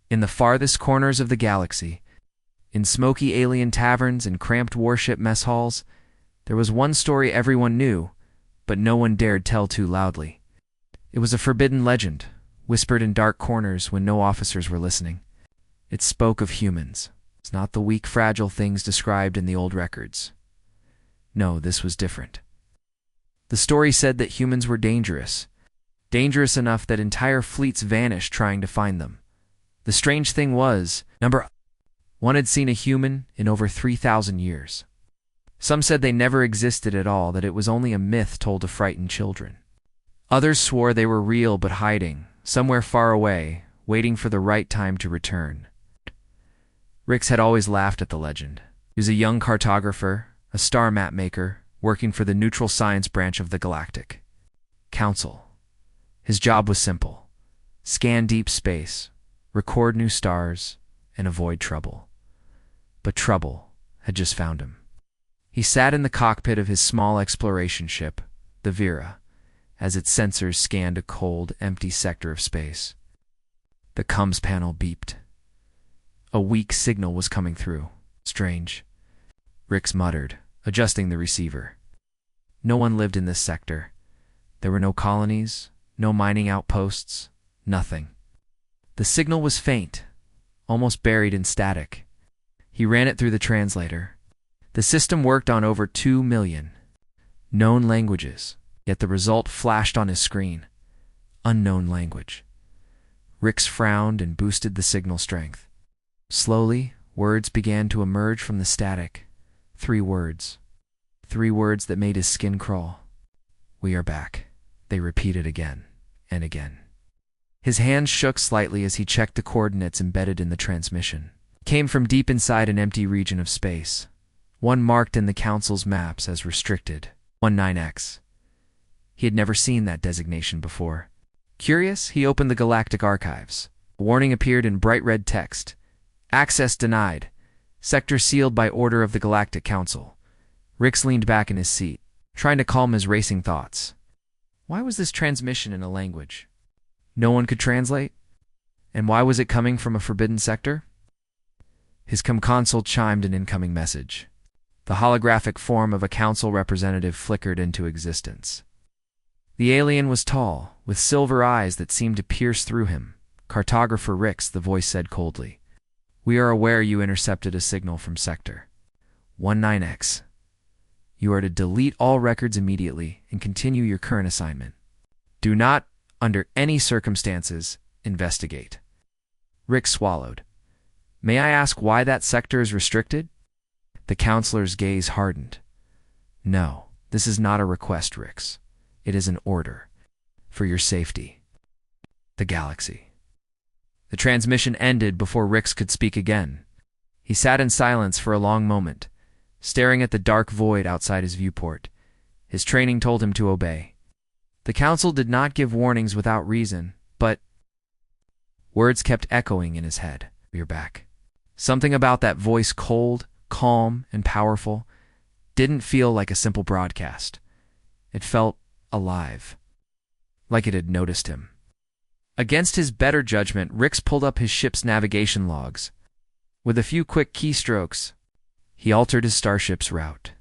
In the farthest corners of the galaxy, in smoky alien taverns and cramped warship mess halls, there was one story everyone knew, but no one dared tell too loudly. It was a forbidden legend, whispered in dark corners when no officers were listening. It spoke of humans, not the weak, fragile things described in the old records. No, this was different. The story said that humans were dangerous enough that entire fleets vanished trying to find them. The strange thing was, number one had seen a human in over 3,000 years. Some said they never existed at all, that it was only a myth told to frighten children. Others swore they were real but hiding, somewhere far away, waiting for the right time to return. Rix had always laughed at the legend. He was a young cartographer, a star map maker, working for the neutral science branch of the Galactic Council. His job was simple: scan deep space, record new stars, and avoid trouble. But trouble had just found him. He sat in the cockpit of his small exploration ship, the Vera, as its sensors scanned a cold, empty sector of space. The comms panel beeped. A weak signal was coming through. Strange, Rix muttered, adjusting the receiver. No one lived in this sector. There were no colonies, no mining outposts, nothing. The signal was faint, almost buried in static. He ran it through the translator. The system worked on over 2 million known languages, yet the result flashed on his screen: unknown language. Rix frowned and boosted the signal strength. Slowly, words began to emerge from the static. 3 words. 3 words that made his skin crawl. "We are back," they repeated again and again. His hands shook slightly as he checked the coordinates embedded in the transmission. It came from deep inside an empty region of space, one marked in the Council's maps as restricted, 19X. He had never seen that designation before. Curious, he opened the Galactic Archives. A warning appeared in bright red text: "Access denied. Sector sealed by order of the Galactic Council." Rix leaned back in his seat, trying to calm his racing thoughts. Why was this transmission in a language no one could translate? And why was it coming from a forbidden sector? His console chimed an incoming message. The holographic form of a council representative flickered into existence. The alien was tall, with silver eyes that seemed to pierce through him. "Cartographer Rix," the voice said coldly. "We are aware you intercepted a signal from Sector 19X. You are to delete all records immediately and continue your current assignment. Do not, under any circumstances, investigate." Rix swallowed. "May I ask why that sector is restricted?" The counselor's gaze hardened. "No, this is not a request, Rix. It is an order. For your safety. The galaxy." The transmission ended before Rix could speak again. He sat in silence for a long moment, staring at the dark void outside his viewport. His training told him to obey. The council did not give warnings without reason, but words kept echoing in his head. "You're back." Something about that voice, cold, calm, and powerful, didn't feel like a simple broadcast. It felt alive, like it had noticed him. Against his better judgment, Rix pulled up his ship's navigation logs. With a few quick keystrokes, he altered his starship's route.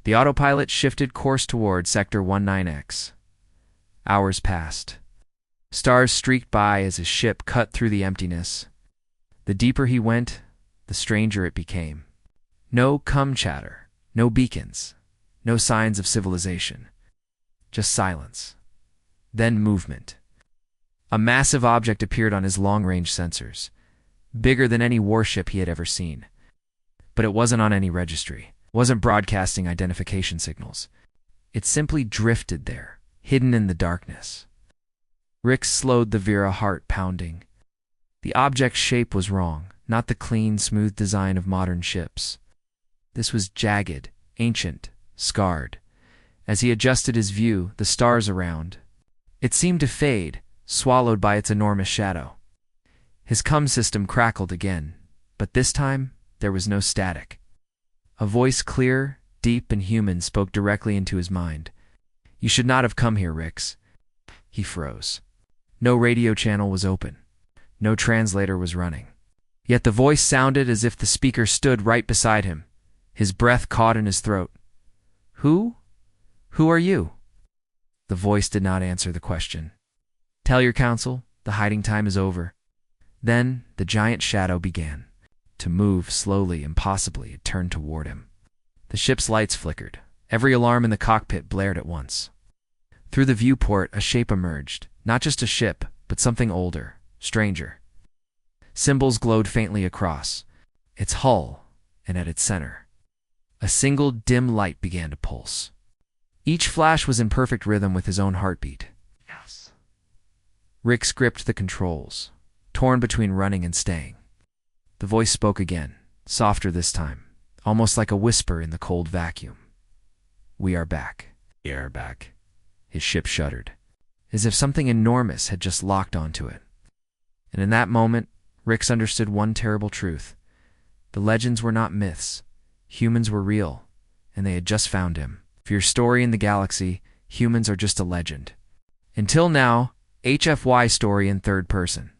The autopilot shifted course toward Sector 19X. Hours passed. Stars streaked by as his ship cut through the emptiness. The deeper he went, the stranger it became. No chatter, no beacons, no signs of civilization. Just silence. Then movement. A massive object appeared on his long-range sensors, bigger than any warship he had ever seen. But it wasn't on any registry. It wasn't broadcasting identification signals. It simply drifted there, hidden in the darkness. Rix slowed the Vera, heart pounding. The object's shape was wrong, not the clean, smooth design of modern ships. This was jagged, ancient, scarred. As he adjusted his view, the stars around, it seemed to fade, swallowed by its enormous shadow. His comm system crackled again, but this time there was no static. A voice, clear, deep, and human, spoke directly into his mind. "You should not have come here, Rix." He froze. No radio channel was open. No translator was running. Yet the voice sounded as if the speaker stood right beside him, his breath caught in his throat. Who? Who are you? The voice did not answer the question. Tell your council, the hiding time is over. Then the giant shadow began to move slowly, impossibly. It turned toward him. The ship's lights flickered. Every alarm in the cockpit blared at once. Through the viewport, a shape emerged. Not just a ship, but something older, stranger. Symbols glowed faintly across its hull, and at its center, a single dim light began to pulse. Each flash was in perfect rhythm with his own heartbeat. Yes. Rick gripped the controls, torn between running and staying. The voice spoke again, softer this time, almost like a whisper in the cold vacuum. We are back. We are back. His ship shuddered, as if something enormous had just locked onto it. And in that moment, Rix understood one terrible truth. The legends were not myths. Humans were real, and they had just found him. For your story in the galaxy, humans are just a legend. Until now, HFY story in third person.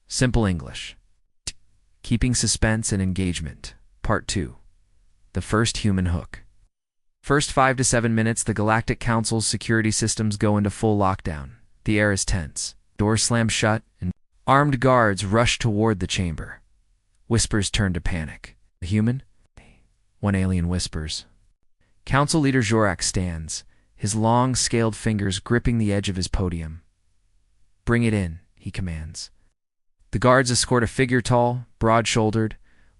Simple English. Keeping suspense and engagement. Part 2. The first human hook. First 5 to 7 minutes, the Galactic Council's security systems go into full lockdown. The air is tense. Doors slam shut, and armed guards rush toward the chamber. Whispers turn to panic. A human? One alien whispers. Council leader Jorak stands, his long, scaled fingers gripping the edge of his podium. Bring it in, he commands. The guards escort a figure tall, broad-shouldered,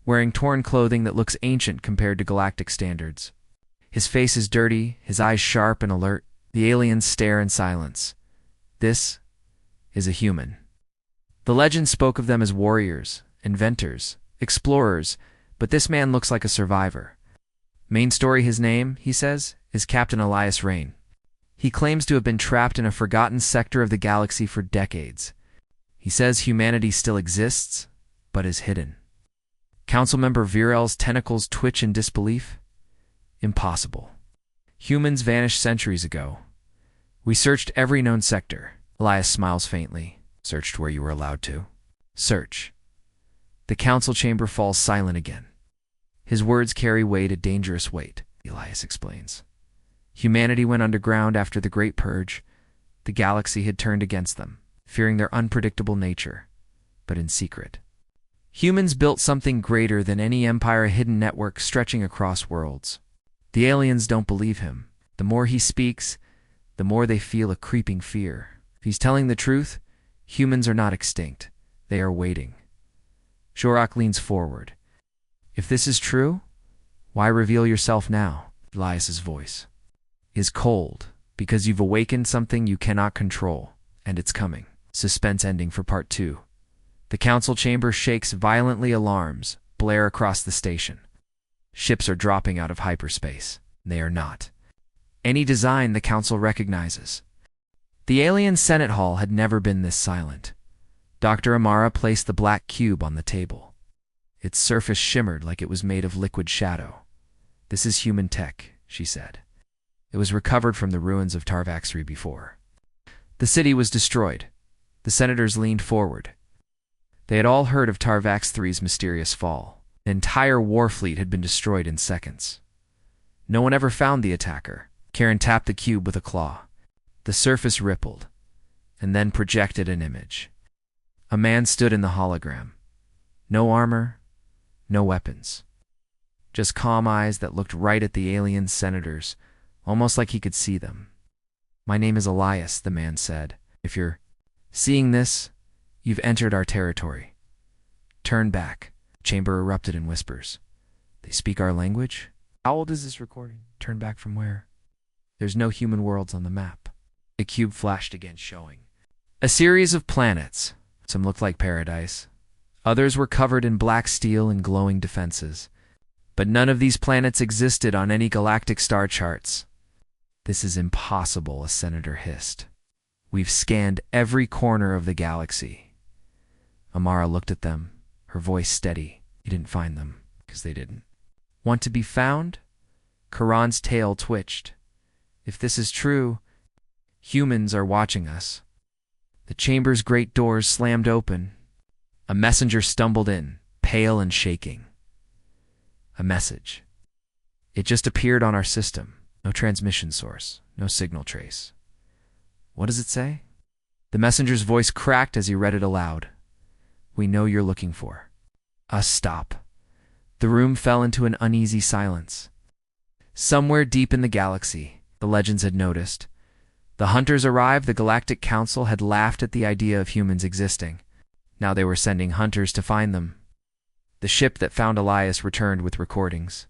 wearing torn clothing that looks ancient compared to galactic standards. His face is dirty, his eyes sharp and alert. The aliens stare in silence. This is a human. The legend spoke of them as warriors, inventors, explorers, but this man looks like a survivor. Main story, his name, he says, is Captain Elias Rain. He claims to have been trapped in a forgotten sector of the galaxy for decades. He says humanity still exists, but is hidden. Councilmember Virel's tentacles twitch in disbelief. Impossible. Humans vanished centuries ago. We searched every known sector. Elias smiles faintly. Searched where you were allowed to. Search. The council chamber falls silent again. His words carry weight, a dangerous weight, Elias explains. Humanity went underground after the Great Purge. The galaxy had turned against them, fearing their unpredictable nature, but in secret. Humans built something greater than any empire, a hidden network stretching across worlds. The aliens don't believe him. The more he speaks, the more they feel a creeping fear. If he's telling the truth, humans are not extinct. They are waiting. Jorak leans forward. If this is true, why reveal yourself now? Elias's voice is cold, because you've awakened something you cannot control, and it's coming. Suspense ending for part 2. The council chamber shakes violently, alarms blare across the station. Ships are dropping out of hyperspace. They are not any design the council recognizes. The alien Senate Hall had never been this silent. Dr. Amara placed the black cube on the table. Its surface shimmered like it was made of liquid shadow. This is human tech, she said. It was recovered from the ruins of Tarvax 3 before. The city was destroyed. The senators leaned forward. They had all heard of Tarvax 3's mysterious fall. An entire war fleet had been destroyed in seconds. No one ever found the attacker. Karen tapped the cube with a claw. The surface rippled, and then projected an image. A man stood in the hologram. No armor, no weapons. Just calm eyes that looked right at the alien senators, almost like he could see them. My name is Elias, the man said. If you're seeing this, you've entered our territory. Turn back. The chamber erupted in whispers. They speak our language? How old is this recording? Turn back from where? There's no human worlds on the map. The cube flashed again, showing a series of planets. Some looked like paradise. Others were covered in black steel and glowing defenses. But none of these planets existed on any galactic star charts. This is impossible, a senator hissed. We've scanned every corner of the galaxy. Amara looked at them, her voice steady. You didn't find them, because they didn't want to be found? Karan's tail twitched. If this is true, humans are watching us. The chamber's great doors slammed open. A messenger stumbled in, pale and shaking. A message. It just appeared on our system. No transmission source, no signal trace. What does it say? The messenger's voice cracked as he read it aloud. We know you're looking for. Stop. The room fell into an uneasy silence. Somewhere deep in the galaxy, the legends had noticed. The hunters arrived. The Galactic Council had laughed at the idea of humans existing. Now they were sending hunters to find them. The ship that found Elias returned with recordings.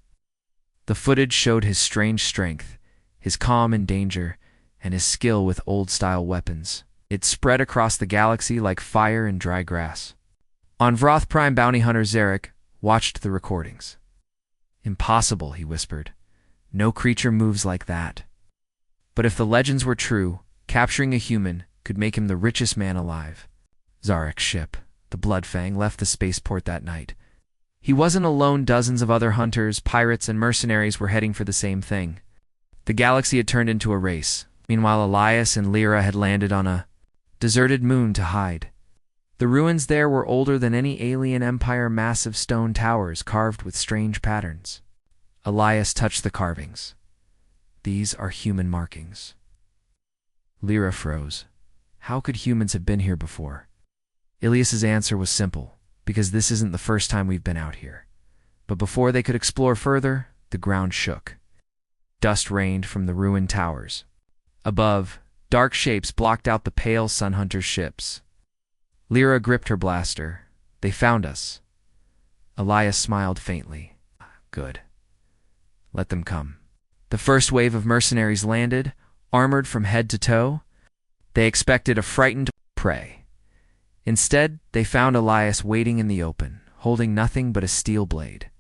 The footage showed his strange strength, his calm in danger, and his skill with old-style weapons. It spread across the galaxy like fire in dry grass. On Vroth Prime, bounty hunter Zarek watched the recordings. Impossible, he whispered. No creature moves like that. But if the legends were true, capturing a human could make him the richest man alive. Zarek's ship, the Bloodfang, left the spaceport that night. He wasn't alone. Dozens of other hunters, pirates, and mercenaries were heading for the same thing. The galaxy had turned into a race. Meanwhile, Elias and Lyra had landed on a deserted moon to hide. The ruins there were older than any alien empire, massive stone towers carved with strange patterns. Elias touched the carvings. These are human markings. Lyra froze. How could humans have been here before? Ilias's answer was simple, because this isn't the first time we've been out here. But before they could explore further, the ground shook. Dust rained from the ruined towers. Above, dark shapes blocked out the pale Sun Hunter's ships. Lyra gripped her blaster. They found us. Elias smiled faintly. Good. Let them come. The first wave of mercenaries landed, armored from head to toe. They expected a frightened prey. Instead, they found Elias waiting in the open, holding nothing but a steel blade.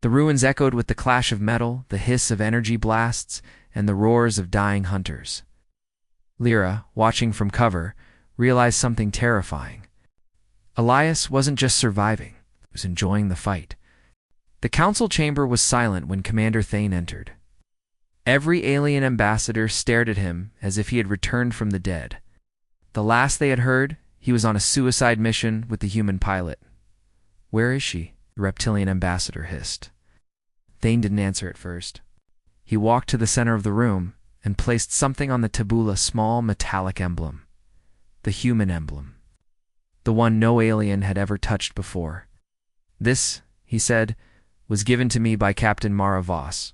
The ruins echoed with the clash of metal, the hiss of energy blasts, and the roars of dying hunters. Lyra, watching from cover, realized something terrifying. Elias wasn't just surviving, he was enjoying the fight. The council chamber was silent when Commander Thane entered. Every alien ambassador stared at him as if he had returned from the dead. The last they had heard, he was on a suicide mission with the human pilot. Where is she? The reptilian ambassador hissed. Thane didn't answer at first. He walked to the center of the room and placed something on the tabula, a small metallic emblem. The human emblem. The one no alien had ever touched before. This, he said, was given to me by Captain Mara Voss,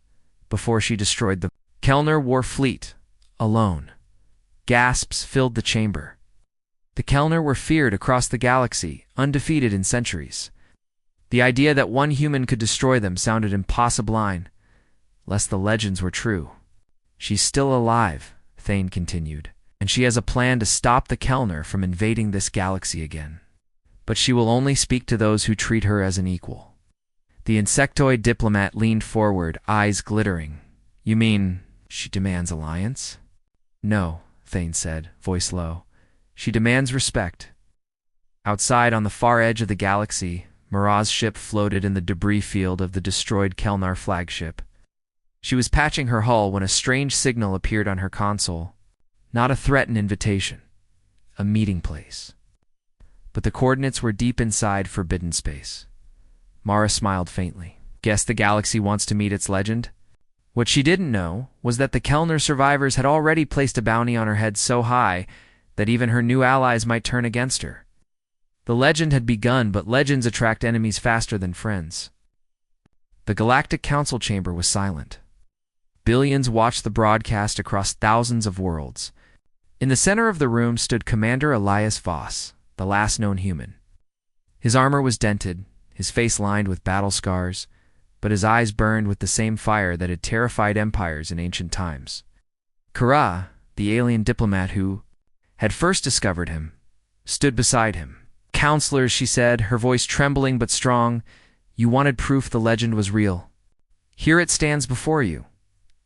before she destroyed the Kellner War fleet, alone. Gasps filled the chamber. The Kellner were feared across the galaxy, undefeated in centuries. The idea that one human could destroy them sounded impossible, lest the legends were true. She's still alive, Thane continued, and she has a plan to stop the Kellner from invading this galaxy again. But she will only speak to those who treat her as an equal. The insectoid diplomat leaned forward, eyes glittering. You mean she demands alliance? No, Thane said, voice low. She demands respect. Outside on the far edge of the galaxy, Mara's ship floated in the debris field of the destroyed Kelnar flagship. She was patching her hull when a strange signal appeared on her console. Not a threat, an invitation. A meeting place. But the coordinates were deep inside forbidden space. Mara smiled faintly. Guess the galaxy wants to meet its legend? What she didn't know was that the Kellner survivors had already placed a bounty on her head so high that even her new allies might turn against her. The legend had begun, but legends attract enemies faster than friends. The Galactic Council chamber was silent. Billions watched the broadcast across thousands of worlds. In the center of the room stood Commander Elias Voss, the last known human. His armor was dented, his face lined with battle scars, but his eyes burned with the same fire that had terrified empires in ancient times. Kara, the alien diplomat who had first discovered him, stood beside him. Counselors, she said, her voice trembling but strong, you wanted proof the legend was real. Here it stands before you.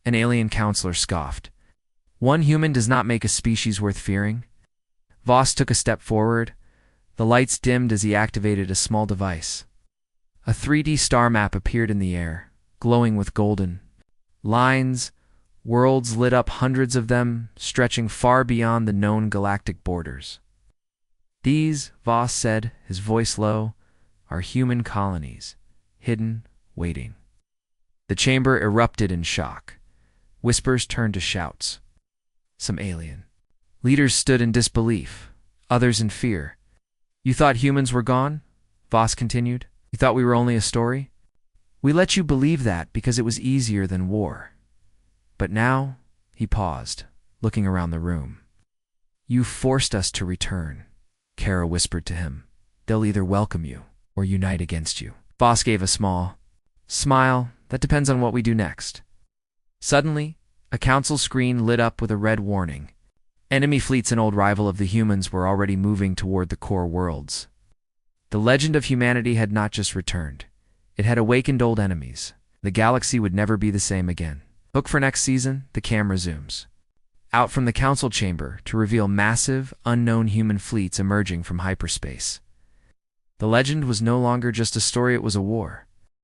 An alien counselor scoffed. One human does not make a species worth fearing. Voss took a step forward. The lights dimmed as he activated a small device. A 3D star map appeared in the air, glowing with golden lines. Worlds lit up, hundreds of them, stretching far beyond the known galactic borders. These, Voss said, his voice low, are human colonies, hidden, waiting. The chamber erupted in shock. Whispers turned to shouts. Some alien. Leaders stood in disbelief, others in fear. You thought humans were gone? Voss continued. You thought we were only a story? We let you believe that because it was easier than war. But now, he paused, looking around the room. You forced us to return, Kara whispered to him. They'll either welcome you or unite against you. Voss gave a small smile. That depends on what we do next. Suddenly, a council screen lit up with a red warning. Enemy fleets, an old rival of the humans, were already moving toward the core worlds. The legend of humanity had not just returned. It had awakened old enemies. The galaxy would never be the same again. Look for next season, the camera zooms out from the council chamber to reveal massive, unknown human fleets emerging from hyperspace. The legend was no longer just a story, it was a war.